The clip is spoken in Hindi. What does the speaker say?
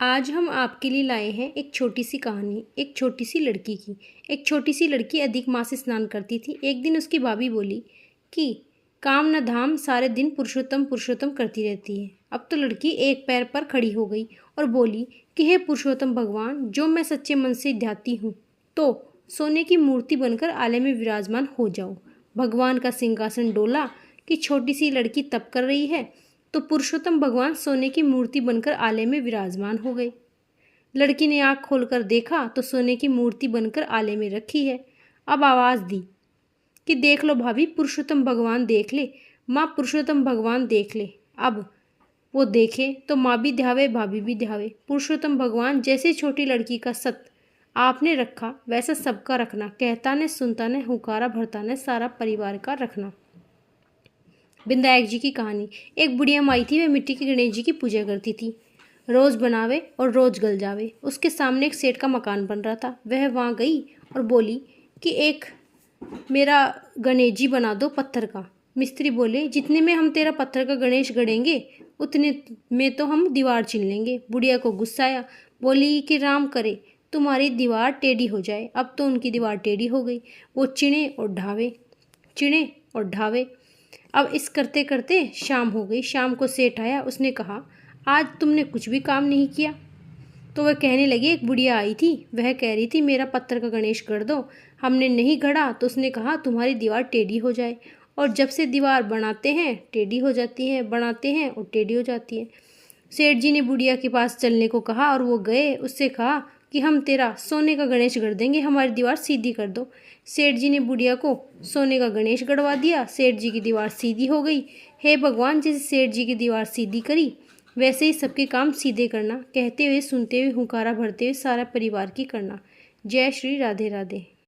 आज हम आपके लिए लाए हैं एक छोटी सी कहानी। एक छोटी सी लड़की की। एक छोटी सी लड़की अधिक मास से स्नान करती थी। एक दिन उसकी भाभी बोली कि काम न धाम सारे दिन पुरुषोत्तम पुरुषोत्तम करती रहती है। अब तो लड़की एक पैर पर खड़ी हो गई और बोली कि हे पुरुषोत्तम भगवान, जो मैं सच्चे मन से ध्याती हूँ तो सोने की मूर्ति बनकर आलय में विराजमान हो जाओ। भगवान का सिंहासन डोला कि छोटी सी लड़की तप कर रही है तो पुरुषोत्तम भगवान सोने की मूर्ति बनकर आलय में विराजमान हो गए। लड़की ने आंख खोलकर देखा तो सोने की मूर्ति बनकर आलय में रखी है। अब आवाज़ दी कि देख लो भाभी, पुरुषोत्तम भगवान देख ले, माँ पुरुषोत्तम भगवान देख ले। अब वो देखे तो माँ भी ध्यावे, भाभी भी ध्यावे। पुरुषोत्तम भगवान जैसे छोटी लड़की का सत आपने रखा वैसा सबका रखना। कहता ने सुनता ने हुकारा भरता ने सारा परिवार का रखना। विनायक जी की कहानी। एक बुढ़िया माई थी। वह मिट्टी के गणेश जी की पूजा करती थी। रोज़ बनावे और रोज़ गल जावे। उसके सामने एक सेठ का मकान बन रहा था। वह वहाँ गई और बोली कि एक मेरा गणेश जी बना दो पत्थर का। मिस्त्री बोले जितने में हम तेरा पत्थर का गणेश गढ़ेंगे उतने में तो हम दीवार छीन लेंगे। बुढ़िया को गुस्सा आया। बोली कि राम करे तुम्हारी दीवार टेढ़ी हो जाए। अब तो उनकी दीवार टेढ़ी हो गई। वो चिणे और ढावे, चिणे और ढावे। अब इस करते करते शाम हो गई। शाम को सेठ आया। उसने कहा आज तुमने कुछ भी काम नहीं किया। तो वह कहने लगी एक बुढ़िया आई थी। वह कह रही थी मेरा पत्थर का गणेश गढ़ दो। हमने नहीं गढ़ा तो उसने कहा तुम्हारी दीवार टेढ़ी हो जाए। और जब से दीवार बनाते हैं टेढ़ी हो जाती है, बनाते हैं और टेढ़ी हो जाती है। सेठ जी ने बुढ़िया के पास चलने को कहा और वो गए। उससे कहा कि हम तेरा सोने का गणेश गढ़ देंगे, हमारी दीवार सीधी कर दो। सेठ जी ने बुढ़िया को सोने का गणेश गढ़वा दिया। सेठ जी की दीवार सीधी हो गई। हे भगवान, जैसे सेठ जी की दीवार सीधी करी वैसे ही सबके काम सीधे करना। कहते हुए सुनते हुए हुंकारा भरते हुए सारा परिवार की करना। जय श्री राधे राधे।